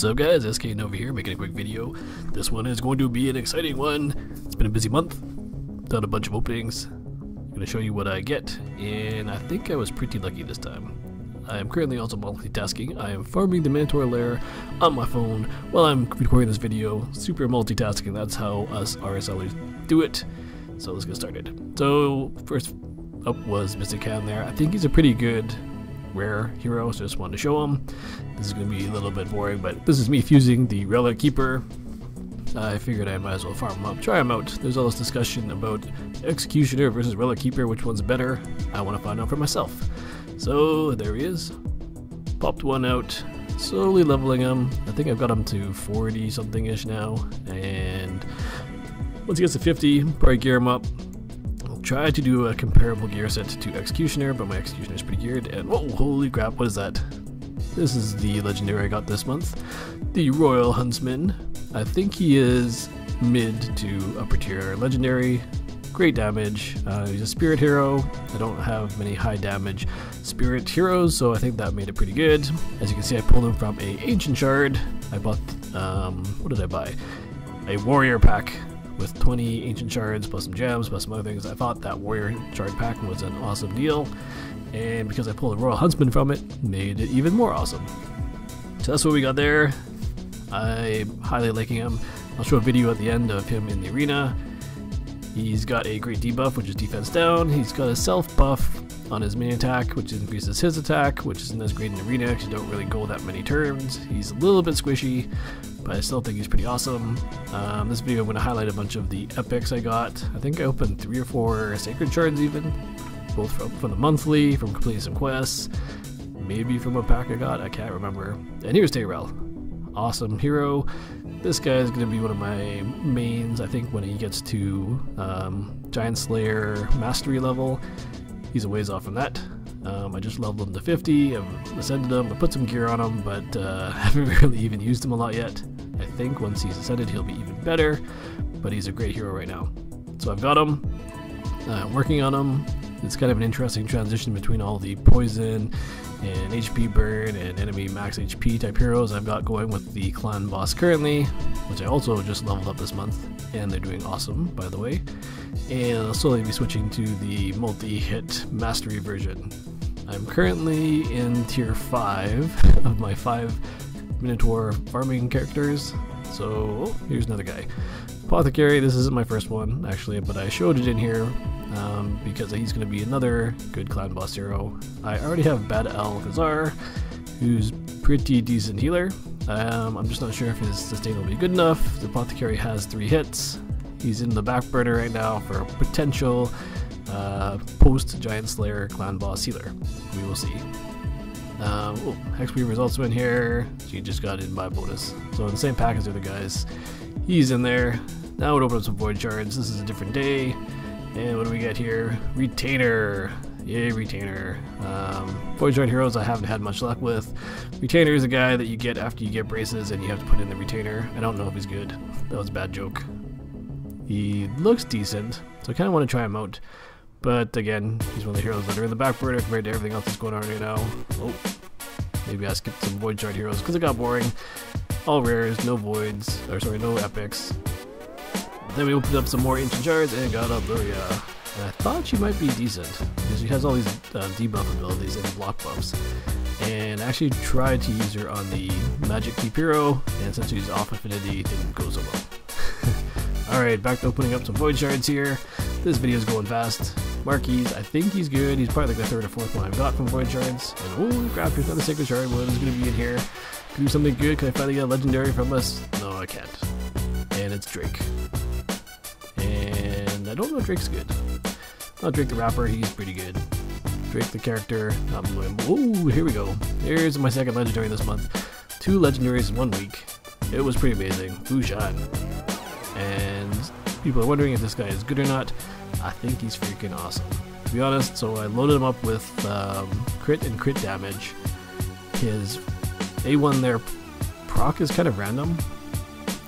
What's up guys, SK over here making a quick video. This one is going to be an exciting one. It's been a busy month, done a bunch of openings. I'm going to show you what I get, and I think I was pretty lucky this time. I am currently also multitasking. I am farming the Minotaur lair on my phone while I'm recording this video. Super multitasking, that's how us RSLers do it. So let's get started. So first up was Fu-Shan there. I think he's a pretty good rare hero, so just wanted to show him. This is going to be a little bit boring, but this is me fusing the Relic Keeper. I figured I might as well farm him up, try him out. There's all this discussion about Executioner versus Relic Keeper, which one's better. I want to find out for myself. So there he is. Popped one out, slowly leveling him. I think I've got him to 40 something ish now, and once he gets to 50, probably gear him up. Try to do a comparable gear set to Executioner, but my Executioner is pretty geared, and whoa, holy crap, what is that? This is the Legendary I got this month, the Royal Huntsman. I think he is mid to upper tier Legendary, great damage. He's a Spirit hero. I don't have many high damage Spirit heroes, so I think that made it pretty good. As you can see, I pulled him from a Ancient Shard. I bought, what did I buy? A Warrior pack with 20 Ancient Shards plus some gems plus some other things. I thought that Warrior Shard pack was an awesome deal, and because I pulled a Royal Huntsman from it, made it even more awesome. So that's what we got there. I'm highly liking him. I'll show a video at the end of him in the arena. He's got a great debuff, which is defense down. He's got a self buff on his main attack, which increases his attack, which isn't as great in the arena because you don't really go that many turns. He's a little bit squishy, but I still think he's pretty awesome. This video I'm going to highlight a bunch of the epics I got. I think I opened 3 or 4 Sacred Shards even, both from the monthly, from completing some quests, maybe from a pack I got, I can't remember. And here's Tyrell. Awesome hero. This guy is going to be one of my mains, I think, when he gets to Giant Slayer Mastery level. He's a ways off from that. I just leveled him to 50, I've ascended him, I put some gear on him, but haven't really even used him a lot yet. I think once he's ascended he'll be even better, but he's a great hero right now. So I've got him, working on him. It's kind of an interesting transition between all the poison and HP burn and enemy max HP type heroes I've got going with the clan boss currently, which I also just leveled up this month, and they're doing awesome, by the way. And I'll slowly be switching to the multi-hit mastery version. I'm currently in tier 5 of my 5 Minotaur farming characters. So, oh, here's another guy. Apothecary, this isn't my first one, actually, but I showed it in here because he's going to be another good clan boss hero. I already have Bad-El-Kazar, who's pretty decent healer. I'm just not sure if his sustain will be good enough. The Apothecary has 3 hits. He's in the back burner right now for a potential post-Giant Slayer clan boss healer. We will see. Hexweaver's also in here. She just got in by bonus. So in the same pack as the other guys, he's in there. Now we'll open up some Void Shards. This is a different day. And what do we get here? Retainer. Yay, Retainer. Void Shard heroes I haven't had much luck with. Retainer is a guy that you get after you get braces and you have to put in the Retainer. I don't know if he's good. That was a bad joke. He looks decent, so I kind of want to try him out. But again, he's one of the heroes that are in the back burner compared to everything else that's going on right now. Oh, maybe I skipped some Void Shard heroes because it got boring. All rares, no voids, or sorry, no epics. Then we opened up some more Ancient Shards and got up Luria. And I thought she might be decent because she has all these debuff abilities and block buffs. And I actually tried to use her on the Magic Keep hero, and since she's off affinity, it didn't go so well. Alright, back to opening up some Void Shards here. This video's going fast. Marquise, I think he's good. He's probably like the 3rd or 4th one I've got from Void Shards. And holy crap, there's another Sacred Shard. What is going to be in here? Can do something good? Can I finally get a Legendary from us? No, I can't. And it's Drake. And I don't know if Drake's good. Not Drake the rapper, he's pretty good. Drake the character, not unbelievable. Ooh, here we go. Here's my second Legendary this month. 2 Legendaries in 1 week. It was pretty amazing. Fu-Shan. And people are wondering if this guy is good or not. I think he's freaking awesome, to be honest. So I loaded him up with crit and crit damage. His A1 there proc is kind of random.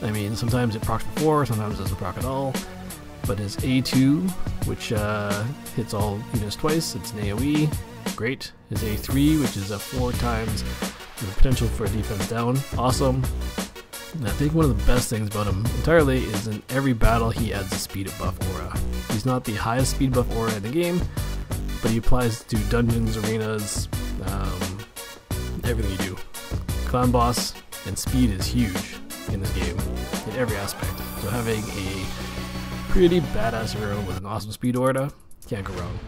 I mean, sometimes it procs before, sometimes it doesn't proc at all. But his A2, which hits all units twice, it's an AoE, great. His A3, which is a 4 times The potential for defense down, awesome. And I think one of the best things about him entirely is in every battle he adds a speed buff aura. He's not the highest speed buff aura in the game, but he applies to dungeons, arenas, everything you do. Clown boss and speed is huge in this game, in every aspect. So having a pretty badass hero with an awesome speed aura, can't go wrong.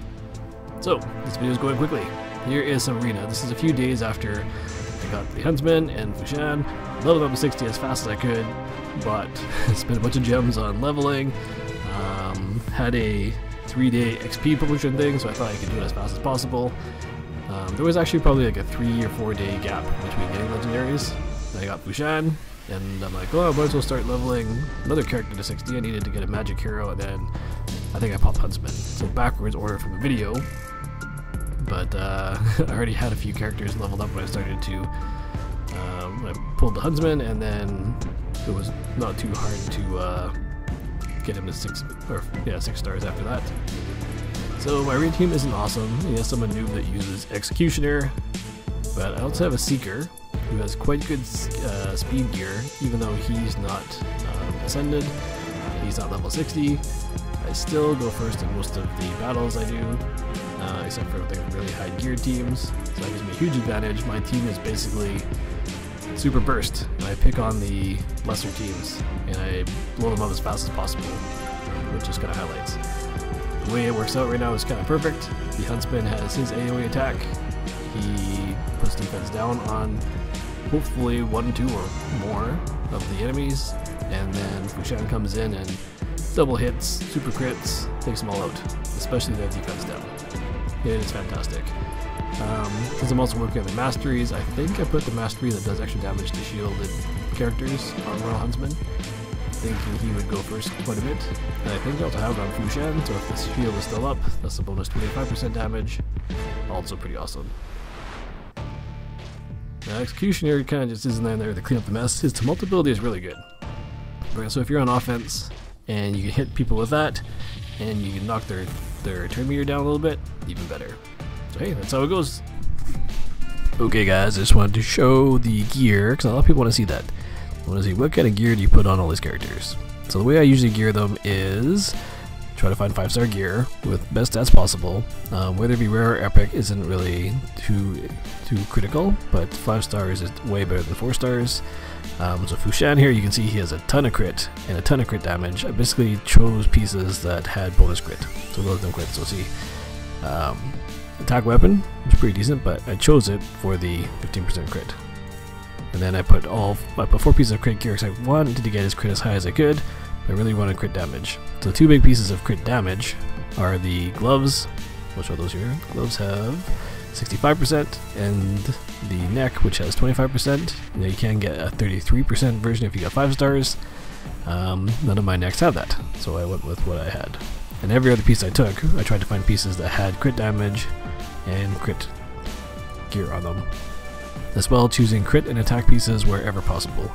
So, this video is going quickly. Here is some arena. This is a few days after I got the Huntsman and Fu-Shan. Leveled up to 60 as fast as I could, but spent a bunch of gems on leveling. Had a 3-day XP promotion thing, so I thought I could do it as fast as possible. There was actually probably like a 3 or 4 day gap between getting Legendaries. Then I got Fu-Shan, and I'm like, oh, I might as well start leveling another character to 60. I needed to get a magic hero, and then I think I popped Huntsman. So backwards order from the video, but I already had a few characters leveled up when I started to. I pulled the Huntsman, and then it was not too hard to get him to 6 stars after that. So my raid team isn't awesome. He has someone noob that uses Executioner, but I also have a Seeker who has quite good speed gear, even though he's not ascended. He's not level 60. I still go first in most of the battles I do, except for the really high gear teams. So that gives me a huge advantage. My team is basically super burst, and I pick on the lesser teams and I blow them up as fast as possible, which just kind of highlights. The way it works out right now is kind of perfect. The Huntsman has his AoE attack. He puts defense down on hopefully 1, 2, or more of the enemies, and then Fu-Shan comes in and double hits, super crits, takes them all out, especially their defense down. It is fantastic. Since I'm also working on the masteries, I think I put the mastery that does extra damage to shielded characters on Royal Huntsman, thinking he would go first quite a bit. And I think I also have it on Fu-Shan, so if the shield is still up, that's a bonus 25% damage. Also pretty awesome. Now Executioner kind of just isn't in there to clean up the mess. His tumult ability is really good. So if you're on offense and you can hit people with that, and you can knock their turn meter down a little bit, even better. So hey, that's how it goes. Okay guys, I just wanted to show the gear, because a lot of people want to see that. I want to see what kind of gear do you put on all these characters. So the way I usually gear them is try to find 5-star gear with best stats possible. Whether it be rare or epic isn't really too critical, but 5 stars is way better than 4 stars. So Fu-Shan here, you can see he has a ton of crit and a ton of crit damage. I basically chose pieces that had bonus crit, so those don't crit. So see, attack weapon was pretty decent, but I chose it for the 15% crit. And then I put 4 pieces of crit gear because I wanted to get his crit as high as I could, but I really wanted crit damage. So the 2 big pieces of crit damage are the gloves. We'll show those here. Gloves have 65%, and the neck, which has 25%. You can get a 33% version if you got 5 stars. None of my necks have that, so I went with what I had. And every other piece I took, I tried to find pieces that had crit damage and crit gear on them, as well choosing crit and attack pieces wherever possible.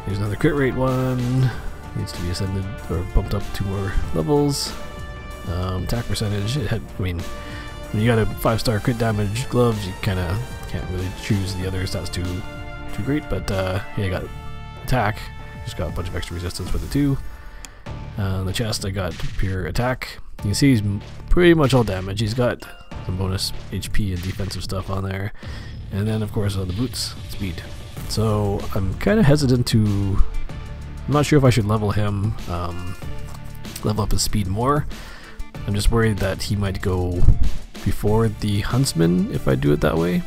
Here's another crit rate one. Needs to be ascended or bumped up 2 more levels. Attack percentage, it had, I mean, when you got a 5-star crit damage gloves, you kind of can't really choose the other stats too great, but yeah, I got attack, just got a bunch of extra resistance with it too. The chest, I got pure attack. You can see he's pretty much all damage. He's got some bonus HP and defensive stuff on there, and then of course on the boots, speed. So I'm kind of hesitant to, I'm not sure if I should level him, level up his speed more. I'm just worried that he might go before the Huntsman if I do it that way.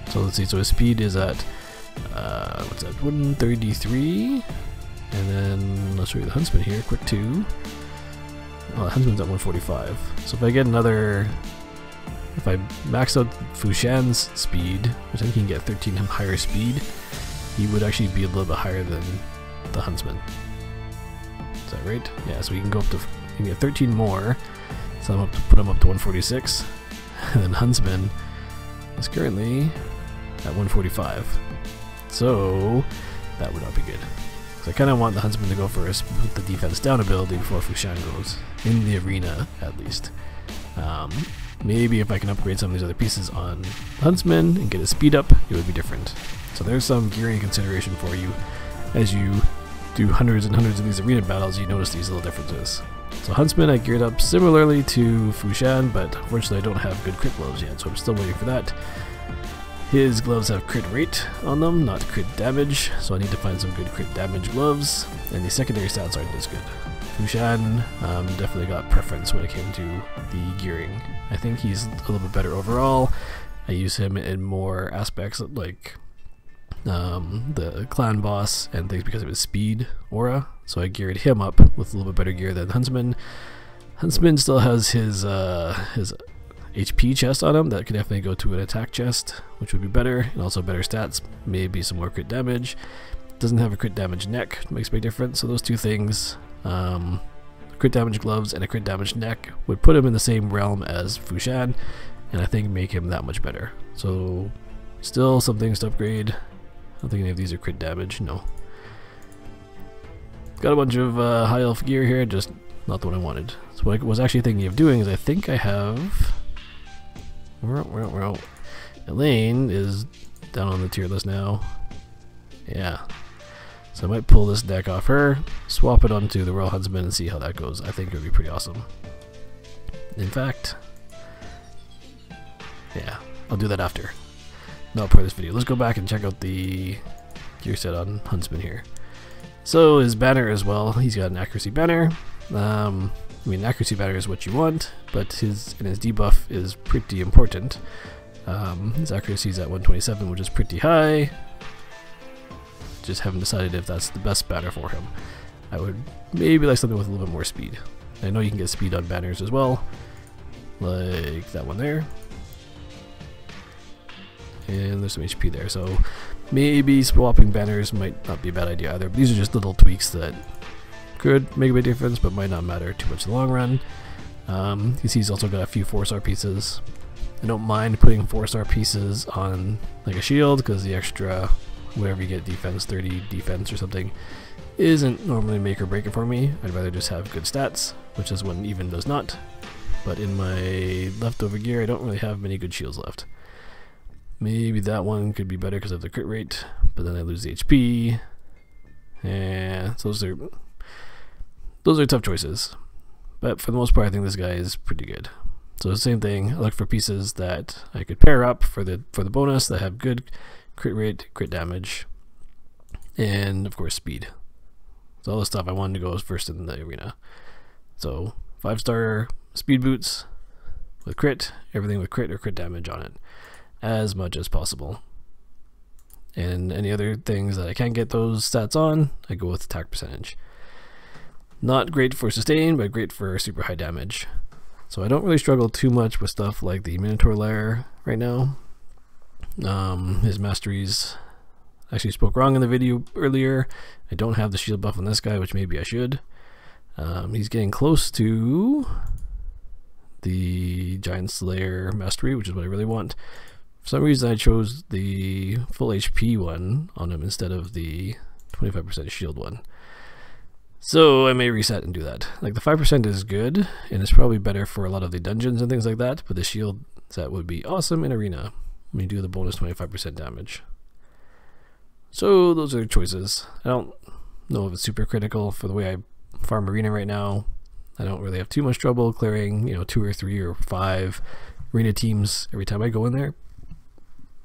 So let's see, so his speed is at, what's that, 133, and then let's show you the Huntsman here, quick 2. Well, the Huntsman's at 145, so if I get another, if I max out Fu-Shan's speed, which I think he can get 13 higher speed, he would actually be a little bit higher than the Huntsman. Is that right? Yeah, so we can go up to, you can get 13 more, so I'm up to put him up to 146, and then Huntsman is currently at 145, so that would not be good. So I kind of want the Huntsman to go first with the defense down ability before Fu-Shan goes, in the arena at least. Maybe if I can upgrade some of these other pieces on Huntsman and get his speed up, it would be different. So there's some gearing consideration for you. As you do hundreds and hundreds of these arena battles, you notice these little differences. So Huntsman I geared up similarly to Fu-Shan, but unfortunately I don't have good crit gloves yet, so I'm still waiting for that. His gloves have crit rate on them, not crit damage, so I need to find some good crit damage gloves, and the secondary stats aren't as good. Fu-Shan definitely got preference when it came to the gearing. I think he's a little bit better overall. I use him in more aspects like the clan boss and things because of his speed aura, so I geared him up with a little bit better gear than Huntsman. Huntsman still has his HP chest on him that could definitely go to an attack chest, which would be better, and also better stats, maybe some more crit damage. Doesn't have a crit damage neck, makes a big difference, so those two things, crit damage gloves and a crit damage neck, would put him in the same realm as Fu-Shan, and I think make him that much better. So still some things to upgrade. I don't think any of these are crit damage, no. Got a bunch of high elf gear here, just not the one I wanted. So what I was actually thinking of doing is I think I have... Elaine is down on the tier list now. Yeah. So I might pull this deck off her, swap it onto the Royal Huntsman and see how that goes. I think it would be pretty awesome. In fact, yeah, I'll do that after. Not part of this video. Let's go back and check out the gear set on Huntsman here. So his banner as well, he's got an accuracy banner. I mean, accuracy banner is what you want, but his debuff is pretty important. His accuracy is at 127, which is pretty high. Just haven't decided if that's the best banner for him. I would maybe like something with a little bit more speed. I know you can get speed on banners as well, like that one there. And there's some HP there, so maybe swapping banners might not be a bad idea either. But these are just little tweaks that could make a big difference, but might not matter too much in the long run. You see he's also got a few 4-star pieces. I don't mind putting 4-star pieces on like a shield, because the extra, whatever you get, defense, 30 defense or something, isn't normally make or break it for me. I'd rather just have good stats, which is one even does not. But in my leftover gear, I don't really have many good shields left. Maybe that one could be better because of the crit rate, but then I lose the HP. And so those are tough choices. But for the most part, I think this guy is pretty good. So the same thing, I look for pieces that I could pair up for the bonus that have good crit rate, crit damage, and of course speed. So all the stuff I wanted to go first in the arena. So 5-star speed boots with crit, everything with crit or crit damage on it, as much as possible. And any other things that I can't get those stats on, I go with attack percentage. Not great for sustain, but great for super high damage. So I don't really struggle too much with stuff like the Minotaur Lair right now. His masteries, I actually spoke wrong in the video earlier. I don't have the shield buff on this guy, which maybe I should. He's getting close to the Giant Slayer mastery, which is what I really want. For some reason I chose the full HP one on him instead of the 25% shield one. So I may reset and do that. Like the 5% is good, and it's probably better for a lot of the dungeons and things like that, but the shield set would be awesome in arena when you do the bonus 25% damage. So those are choices. I don't know if it's super critical for the way I farm arena right now. I don't really have too much trouble clearing, 2 or 3 or 5 arena teams every time I go in there.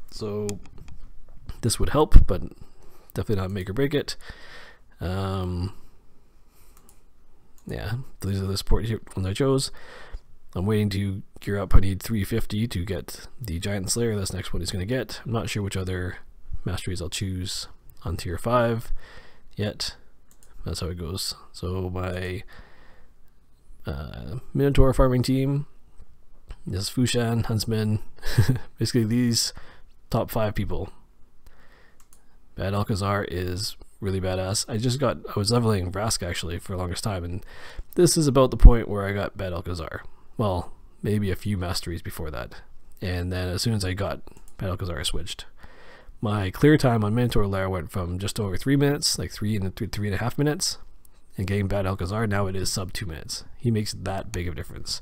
So this would help, but definitely not make or break it. Yeah, these are the support ones I chose. I'm waiting to gear up. I need 350 to get the Giant Slayer. That's the next one he's going to get. I'm not sure which other masteries I'll choose on tier 5 yet. That's how it goes. So my Minotaur farming team is Fu-Shan, Huntsman, basically these top 5 people. Bad-El-Kazar is really badass. I was leveling Vrask actually for the longest time, and this is about the point where I got Bad-El-Kazar. Well, maybe a few masteries before that. And then as soon as I got Bad-El-Kazar, I switched. My clear time on Minotaur Lair went from just over 3 minutes, like 3.5 minutes, and getting Bad-El-Kazar, now it is sub 2 minutes. He makes that big of a difference.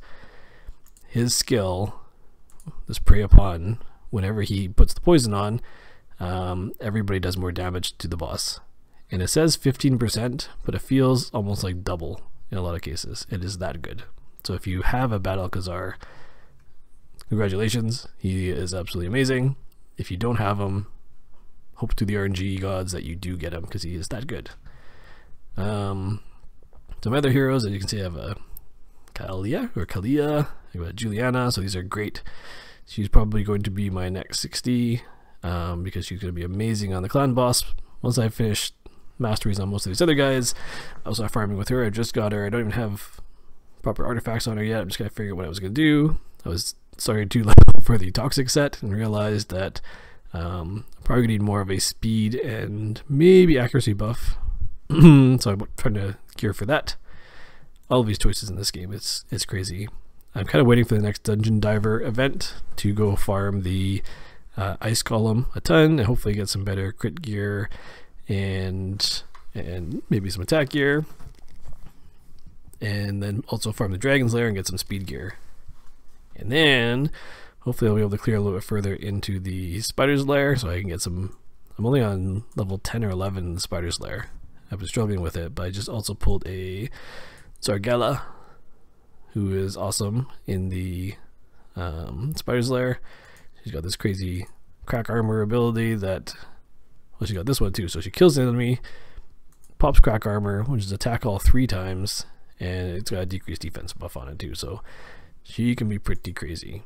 his skill, this prey upon, whenever he puts the poison on, everybody does more damage to the boss. And it says 15%, but it feels almost like double in a lot of cases. It is that good. So if you have a Bad-El-Kazar, congratulations, he is absolutely amazing. If you don't have him, hope to the RNG gods that you do get him, because he is that good. Some other heroes, as you can see, I have a Kalia, I got Juliana, so these are great. She's probably going to be my next 60, because she's going to be amazing on the clan boss. Once I finish masteries on most of these other guys, I'll start farming with her. I just got her. I don't even have proper artifacts on her yet. I'm just going to figure out what I was going to do. I was started to level for the toxic set and realized that I'm probably going to need more of a speed and maybe accuracy buff. So I'm trying to gear for that. All of these choices in this game, it's crazy. I'm kind of waiting for the next dungeon diver event to go farm the ice column a ton and hopefully get some better crit gear and maybe some attack gear, and then also farm the dragon's lair and get some speed gear. And then hopefully I'll be able to clear a little bit further into the spider's lair so I can get some. I'm only on level 10 or 11 in the spider's lair. I've been struggling with it, but I just also pulled a Zargala, who is awesome in the spider's lair. She's got this crazy crack armor ability that, well, she got this one too. So she kills the enemy, pops crack armor, which is attack all 3 times, and it's got a decreased defense buff on it too. So she can be pretty crazy.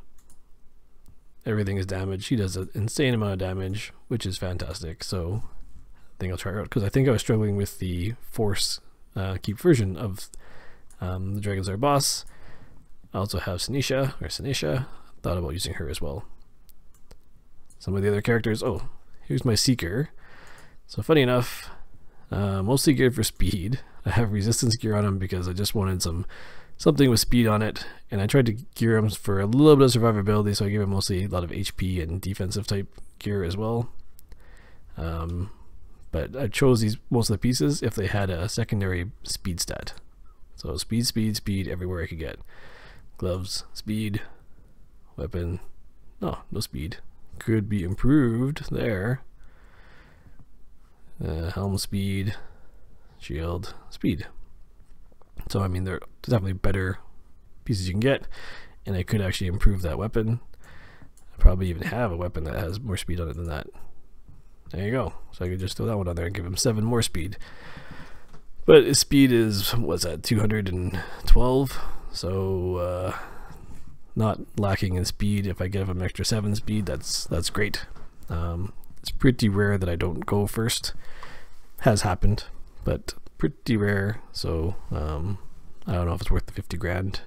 Everything is damaged. She does an insane amount of damage, which is fantastic. So I think I'll try her out, because I think I was struggling with the force keep version of the Dragon's Lair boss. I also have Sinisha. Thought about using her as well. Some of the other characters. Oh, here's my Seeker. So funny enough, mostly geared for speed. I have resistance gear on him because I just wanted something with speed on it, and I tried to gear him for a little bit of survivability, so I gave him mostly a lot of HP and defensive type gear as well. But I chose most of the pieces if they had a secondary speed stat. So speed everywhere I could get. Gloves, speed, weapon, no speed. Could be improved there. Helm speed, shield, speed. So I mean, they're definitely better pieces you can get, and I could actually improve that weapon. I probably even have a weapon that has more speed on it than that. There you go. So I could just throw that one on there and give him 7 more speed. But his speed is, what's that, 212? So not lacking in speed. If I give him an extra 7 speed, that's great. It's pretty rare that I don't go first. Has happened, but pretty rare. So I don't know if it's worth the 50 grand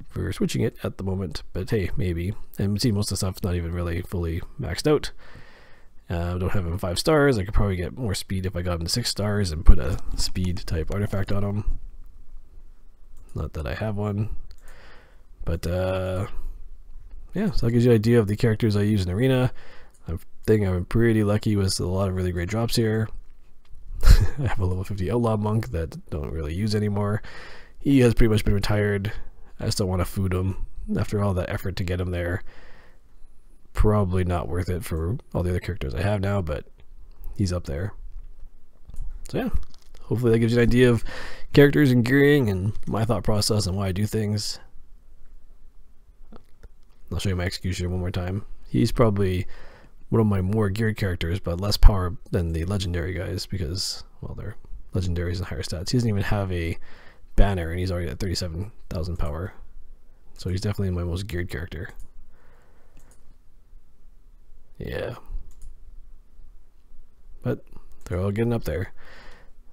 for switching it at the moment, but hey, maybe. And see, most of the stuff's not even really fully maxed out. I don't have him 5 stars. I could probably get more speed if I got him to 6 stars and put a speed type artifact on him. Not that I have one, but yeah, so that gives you an idea of the characters I use in Arena. I think I'm pretty lucky with a lot of really great drops here. I have a level 50 Outlaw Monk that don't really use anymore. He has pretty much been retired. I still want to food him after all that effort to get him there. Probably not worth it for all the other characters I have now, but he's up there. So yeah, hopefully that gives you an idea of characters and gearing and my thought process and why I do things. I'll show you my executioner one more time. He's probably one of my more geared characters, but less power than the legendary guys because, well, they're legendaries and higher stats. He doesn't even have a banner, and he's already at 37,000 power. So he's definitely my most geared character. Yeah. But they're all getting up there.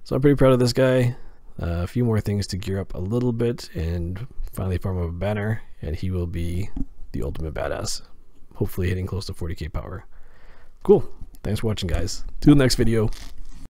So I'm pretty proud of this guy. A few more things to gear up a little bit and finally farm up a banner, and he will be the ultimate badass. Hopefully hitting close to 40k power. Cool. Thanks for watching, guys. Till the next video.